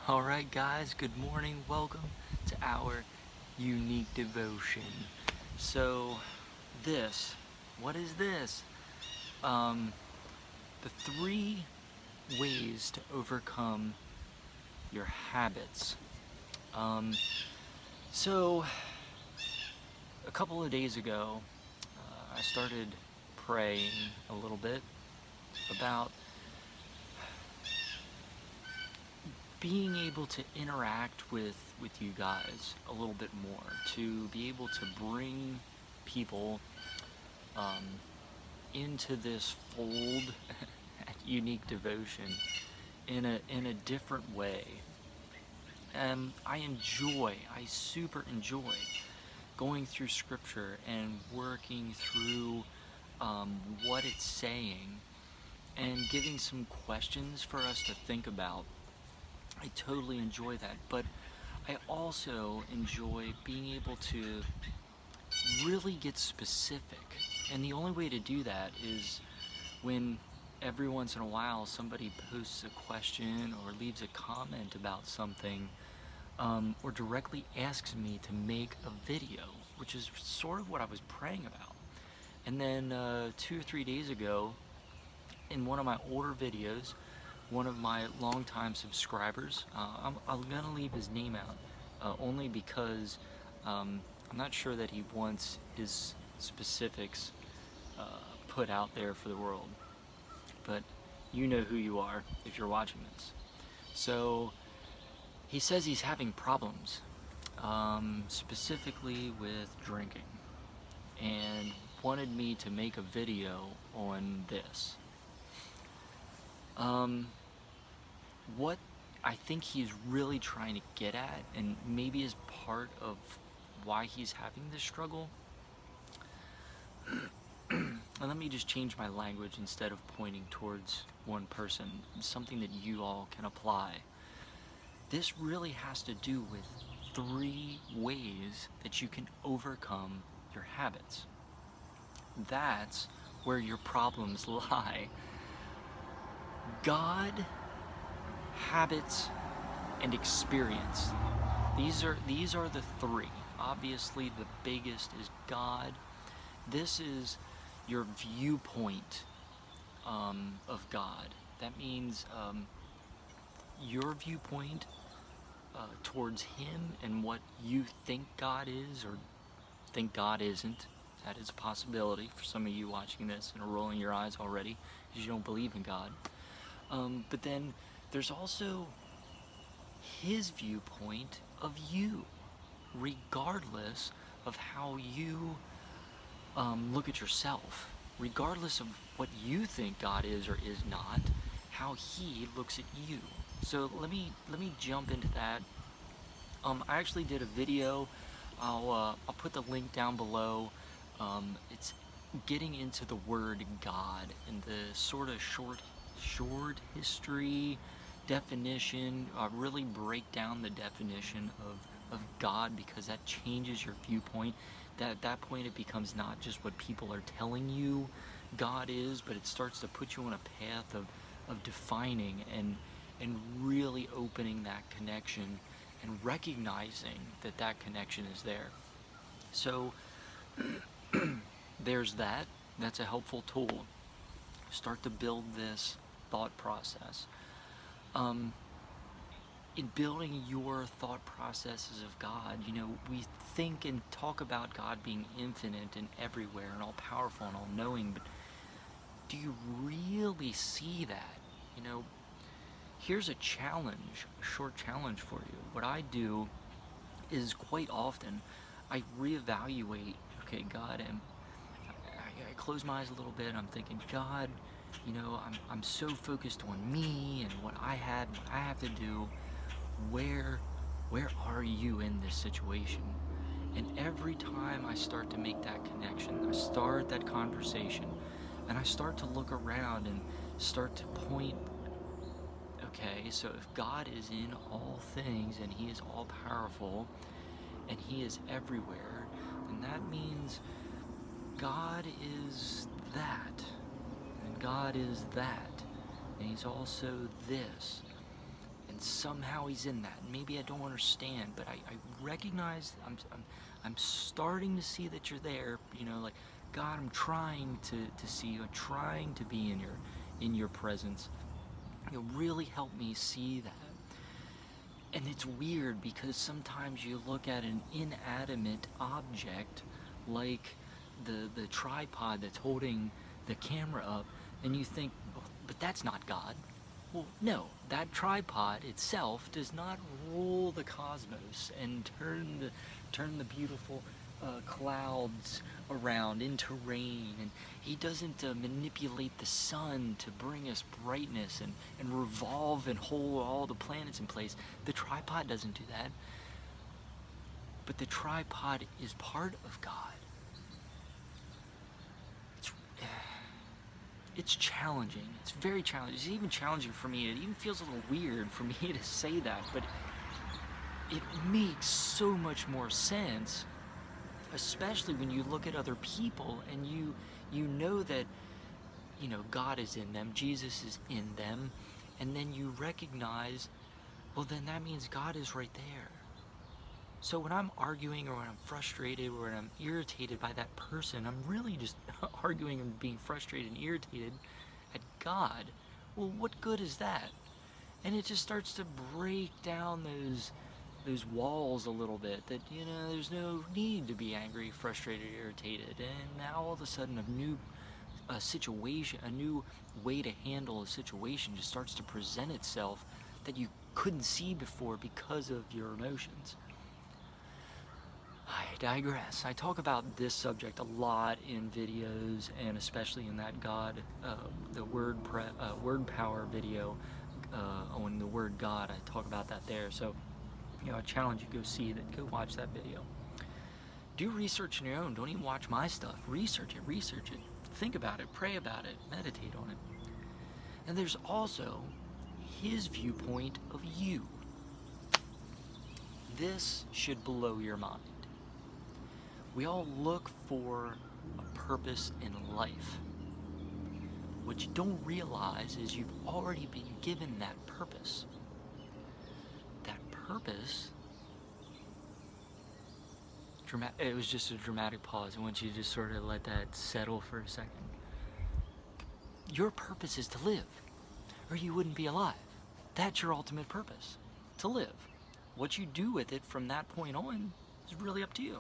Alright guys, good morning, welcome to our unique devotion. So, what is this? Um, the 3 ways to overcome your habits. Um, so, a couple of days ago, I started praying a little bit about being able to interact with you guys a little bit more, to be able to bring people um, into this fold at unique devotion in a different way. I super enjoy going through scripture and working through what it's saying and giving some questions for us to think about. I totally enjoy that, but I also enjoy being able to really get specific. And the only way to do that is when every once in a while somebody posts a question or leaves a comment about something, or directly asks me to make a video, which is sort of what I was praying about. And then 2 or 3 days ago, in one of my older videos, one of my longtime subscribers, I'm gonna leave his name out, only because I'm not sure that he wants his specifics uh, put out there for the world. But you know who you are if you're watching this. So he says he's having problems, specifically with drinking, and wanted me to make a video on this. What I think he's really trying to get at, and maybe is part of why he's having this struggle, and let me just change my language instead of pointing towards one person, something that you all can apply. This really has to do with 3 ways that you can overcome your habits. That's where your problems lie. God, habits, and experience. These are the 3. Obviously, the biggest is God. This is your viewpoint of God. That means your viewpoint towards Him and what you think God is or think God isn't. That is a possibility for some of you watching this and are rolling your eyes already because you don't believe in God. But then there's also His viewpoint of you, regardless of how you look at yourself, regardless of what you think God is or is not, how He looks at you. So let me jump into that. I actually did a video. I'll put the link down below. It's getting into the word God and the sort of short history definition. Really break down the definition of God, because that changes your viewpoint. At that point, it becomes not just what people are telling you God is, but it starts to put you on a path of defining and really opening that connection and recognizing that that connection is there. So there's that. That's a helpful tool. Start to build this thought process. In building your thought processes of God, we think and talk about God being infinite and everywhere and all powerful and all knowing, but do you really see that? Here's a challenge, a short challenge for you. What I do is quite often I reevaluate, okay, God, and I close my eyes a little bit and I'm thinking, God, I'm so focused on me and what I had, what I have to do. Where are you in this situation? And every time I start to make that connection, I start that conversation, and I start to look around and start to point, okay, so if God is in all things and He is all powerful and He is everywhere, then that means God is that, and God is that, and He's also this. and somehow he's in that. Maybe I don't understand, but I recognize I'm starting to see that you're there. You know, like, God, I'm trying to see you. I'm trying to be in your presence. You know, really help me see that. And it's weird because sometimes you look at an inanimate object like the tripod that's holding the camera up, and you think, well, but that's not God. Well, no, that tripod itself does not rule the cosmos and turn the beautiful clouds around into rain, and he doesn't manipulate the sun to bring us brightness and revolve and hold all the planets in place. The tripod doesn't do that, but the tripod is part of God. It's challenging. It's very challenging. It's even challenging for me. It even feels a little weird for me to say that, but it makes so much more sense, especially when you look at other people and you know that, you know, God is in them, Jesus is in them, and then you recognize, well, then that means God is right there. So when I'm arguing, or when I'm frustrated, or when I'm irritated by that person, I'm really just arguing and being frustrated and irritated at God. Well, what good is that? And it just starts to break down those walls a little bit, that, you know, there's no need to be angry, frustrated, irritated. And now all of a sudden a new situation, a new way to handle a situation just starts to present itself that you couldn't see before because of your emotions. I digress. I talk about this subject a lot in videos, and especially in that the word power video on the word God. I talk about that there. So, you know, I challenge you, go watch that video. Do research on your own. Don't even watch my stuff. Research it. Think about it, pray about it, meditate on it. And there's also his viewpoint of you. This should blow your mind. We all look for a purpose in life. What you don't realize is you've already been given that purpose. That purpose, it was just a dramatic pause. I want you to just sort of let that settle for a second. Your purpose is to live, or you wouldn't be alive. That's your ultimate purpose, to live. What you do with it from that point on is really up to you.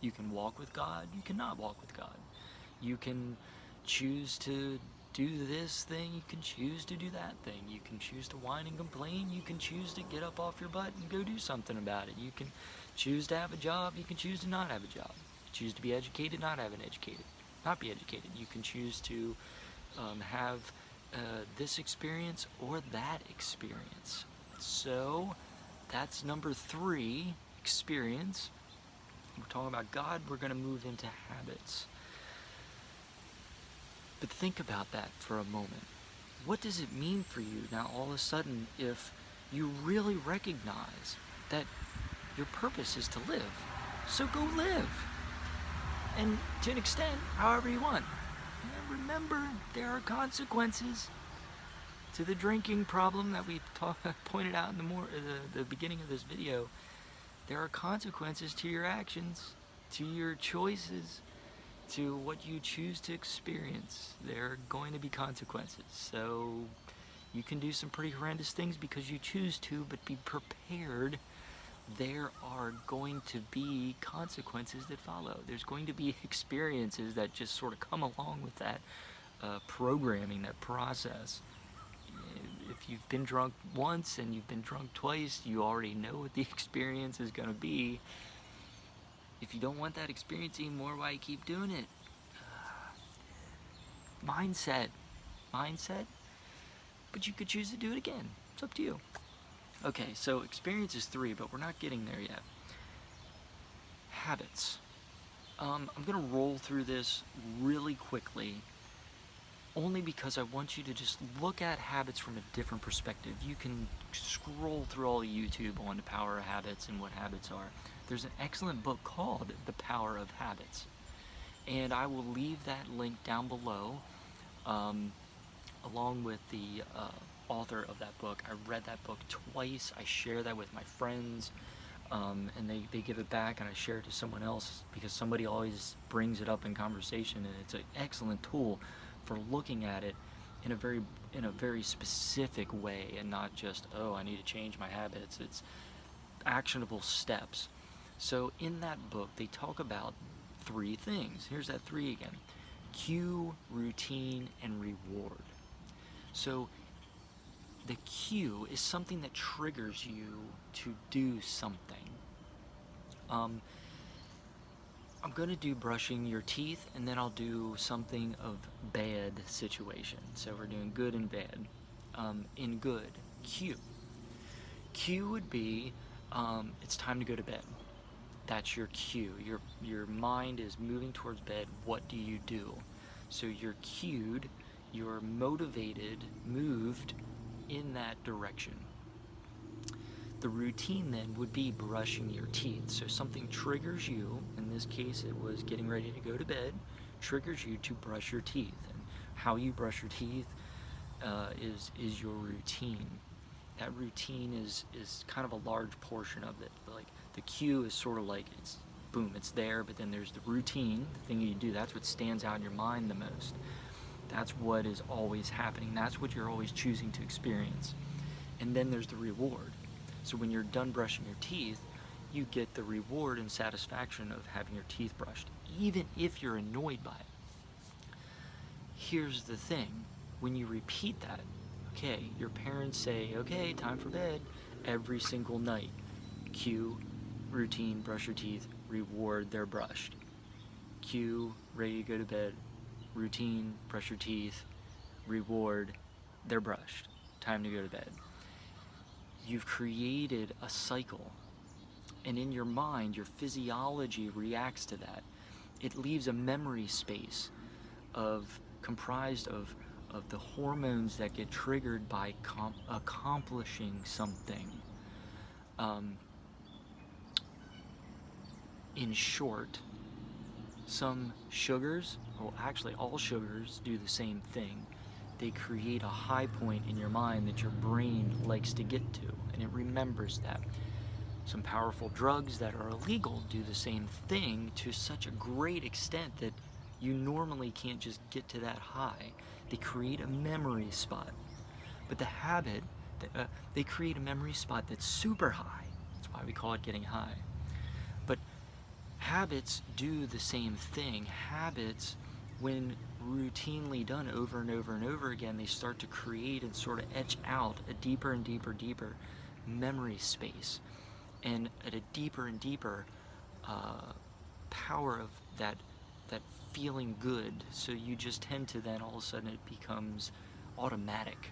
You can walk with God, you cannot walk with God. You can choose to do this thing, you can choose to do that thing. You can choose to whine and complain, you can choose to get up off your butt and go do something about it. You can choose to have a job, you can choose to not have a job. You can choose to be educated, not be educated. You can choose to have this experience or that experience. So that's number 3, experience. We're talking about God, we're going to move into habits. But think about that for a moment. What does it mean for you now all of a sudden if you really recognize that your purpose is to live? So go live. And to an extent, however you want. And remember, there are consequences to the drinking problem that we pointed out in the beginning of this video. There are consequences to your actions, to your choices, to what you choose to experience. There are going to be consequences. So you can do some pretty horrendous things because you choose to, but be prepared. There are going to be consequences that follow. There's going to be experiences that just sort of come along with that programming, that process. If you've been drunk once and you've been drunk twice, you already know what the experience is going to be. If you don't want that experience anymore, why keep doing it? Mindset. But you could choose to do it again. It's up to you. Okay, so experience is 3, but we're not getting there yet. Habits. I'm going to roll through this really quickly, only because I want you to just look at habits from a different perspective. You can scroll through all of YouTube on the power of habits and what habits are. There's an excellent book called The Power of Habits, and I will leave that link down below, along with the author of that book. I read that book twice. I share that with my friends, and they give it back, and I share it to someone else because somebody always brings it up in conversation, and it's an excellent tool for looking at it in a very specific way, and not just, oh, I need to change my habits. It's actionable steps. So in that book, they talk about 3 things. Here's that 3 again: cue, routine, and reward. So the cue is something that triggers you to do something. Um, I'm going to do brushing your teeth, and then I'll do something of bad situation. So we're doing good and bad. In good, cue. Cue would be, it's time to go to bed. That's your cue. Your mind is moving towards bed. What do you do? So you're cued, you're motivated, moved in that direction. The routine then would be brushing your teeth. So something triggers you. In this case, it was getting ready to go to bed. Triggers you to brush your teeth, and how you brush your teeth is your routine. That routine is kind of a large portion of it. Like the cue is sort of like, it's boom, it's there, but then there's the routine, the thing you do. That's what stands out in your mind the most. That's what is always happening. That's what you're always choosing to experience. And then there's the reward. So when you're done brushing your teeth, you get the reward and satisfaction of having your teeth brushed, even if you're annoyed by it. Here's the thing: when you repeat that, okay, your parents say, okay, time for bed, every single night. Cue, routine, brush your teeth, reward, they're brushed. Cue, ready to go to bed, routine, brush your teeth, reward, they're brushed. Time to go to bed. You've created a cycle, and in your mind, your physiology reacts to that. It leaves a memory space comprised of the hormones that get triggered by accomplishing something. In short, some sugars, well, actually all sugars do the same thing. They create a high point in your mind that your brain likes to get to, and it remembers that. Some powerful drugs that are illegal do the same thing to such a great extent that you normally can't just get to that high. They create a memory spot. But the habit, they create a memory spot that's super high. That's why we call it getting high. But habits do the same thing. Habits, when routinely done over and over and over again, they start to create and sort of etch out a deeper and deeper memory space, and at a deeper and deeper power of that feeling good. So you just tend to then all of a sudden it becomes automatic.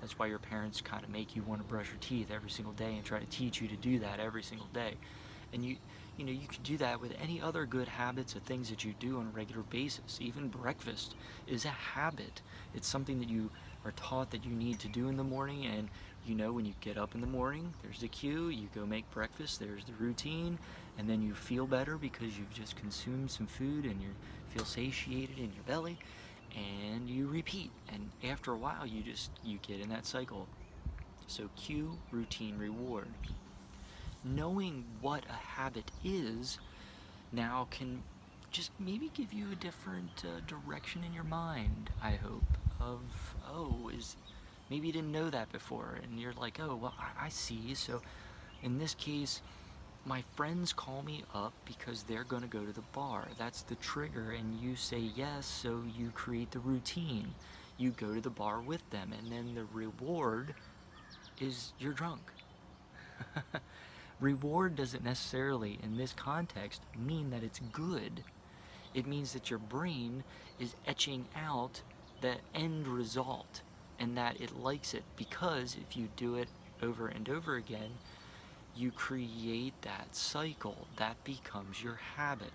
That's why your parents kind of make you want to brush your teeth every single day and try to teach you to do that every single day. And you could do that with any other good habits of things that you do on a regular basis. Even breakfast is a habit. It's something that you are taught that you need to do in the morning, and when you get up in the morning, there's the cue, you go make breakfast, there's the routine, and then you feel better because you've just consumed some food and you feel satiated in your belly, and you repeat, and after a while you get in that cycle. So cue, routine, reward. Knowing what a habit is now can just maybe give you a different direction in your mind, I hope, of, maybe you didn't know that before, and you're like, oh, well, I see. So in this case, my friends call me up because they're going to go to the bar. That's the trigger, and you say yes, so you create the routine. You go to the bar with them, and then the reward is you're drunk. Reward doesn't necessarily, in this context, mean that it's good. It means that your brain is etching out the end result, and that it likes it, because if you do it over and over again, you create that cycle. That becomes your habit.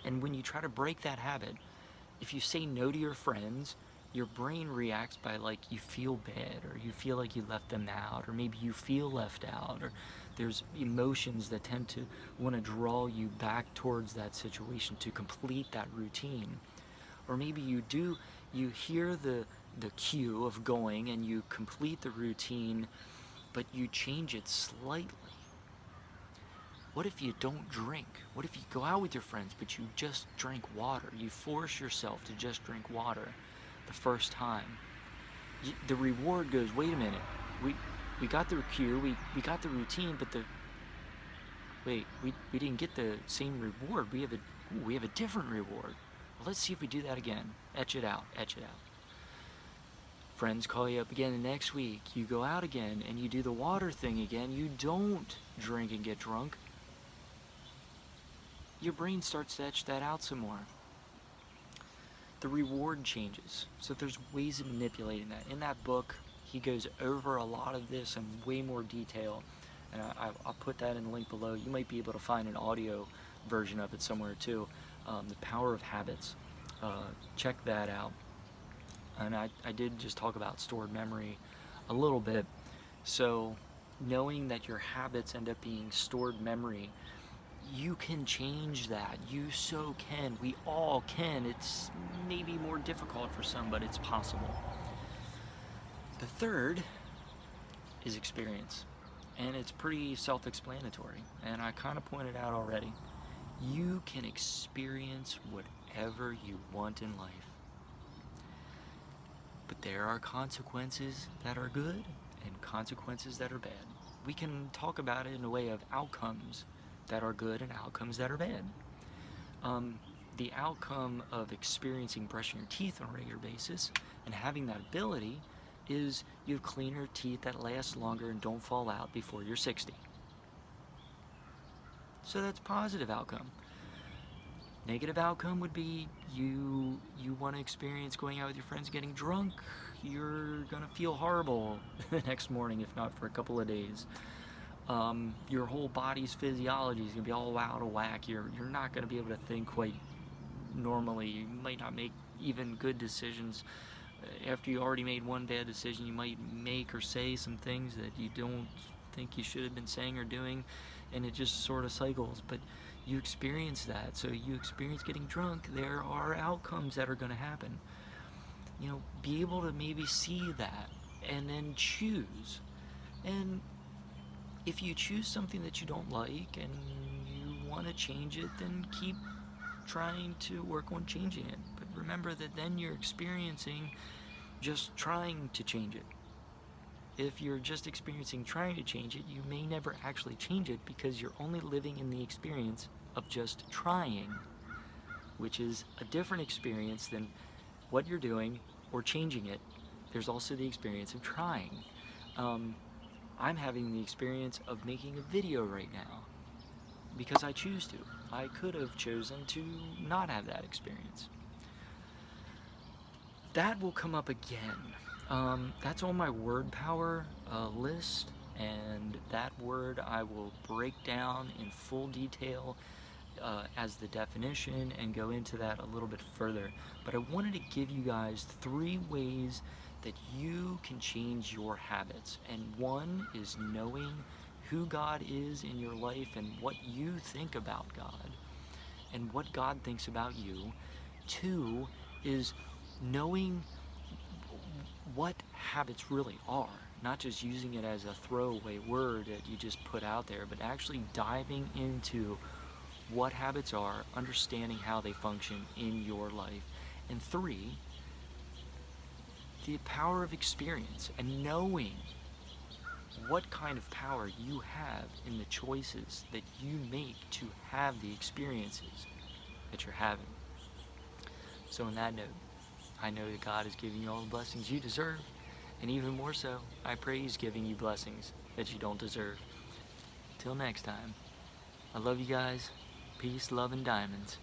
And when you try to break that habit, if you say no to your friends, your brain reacts by, like, you feel bad, or you feel like you left them out, or maybe you feel left out, or there's emotions that tend to want to draw you back towards that situation to complete that routine. Or maybe you hear the the cue of going and you complete the routine, but you change it slightly? What if you don't drink? What if you go out with your friends, but you just drink water? You force yourself to just drink water the first time. The reward goes, wait a minute, we got the cue, we got the routine, but we didn't get the same reward. We have a different reward. Well, let's see if we do that again. Etch it out, etch it out. Friends call you up again the next week. You go out again and you do the water thing again. You don't drink and get drunk. Your brain starts to etch that out some more. The reward changes. So there's ways of manipulating that. In that book, he goes over a lot of this in way more detail, and I'll put that in the link below. You might be able to find an audio version of it somewhere too. The Power of Habits. Check that out. And I did just talk about stored memory a little bit. So knowing that your habits end up being stored memory, you can change that. You so can. We all can. It's maybe more difficult for some, but it's possible. The third is experience. And it's pretty self-explanatory. And I kind of pointed out already. You can experience whatever you want in life. But there are consequences that are good and consequences that are bad. We can talk about it in a way of outcomes that are good and outcomes that are bad. The outcome of experiencing brushing your teeth on a regular basis and having that ability is you have cleaner teeth that last longer and don't fall out before you're 60. So that's positive outcome. Negative outcome would be you want to experience going out with your friends getting drunk. You're gonna feel horrible the next morning, if not for a couple of days. Your whole body's physiology is gonna be all out of whack. You're not gonna be able to think quite normally. You might not make even good decisions. After you already made one bad decision, you might make or say some things that you don't think you should have been saying or doing, and it just sort of cycles. But you experience that. So you experience getting drunk. There are outcomes that are going to happen. You know, be able to maybe see that and then choose. And if you choose something that you don't like and you want to change it, then keep trying to work on changing it. But remember that then you're experiencing just trying to change it. If you're just experiencing trying to change it, you may never actually change it because you're only living in the experience of just trying, which is a different experience than what you're doing or changing it. There's also the experience of trying. I'm having the experience of making a video right now because I choose to. I could have chosen to not have that experience. That will come up again. That's on my word power list, and that word I will break down in full detail as the definition and go into that a little bit further. But I wanted to give you guys 3 ways that you can change your habits. And one is knowing who God is in your life and what you think about God and what God thinks about you. 2 is knowing what habits really are, not just using it as a throwaway word that you just put out there, but actually diving into what habits are, understanding how they function in your life. And 3, the power of experience and knowing what kind of power you have in the choices that you make to have the experiences that you're having. So on that note, I know that God is giving you all the blessings you deserve, and even more so, I pray He's giving you blessings that you don't deserve. Till next time, I love you guys. Peace, love, and diamonds.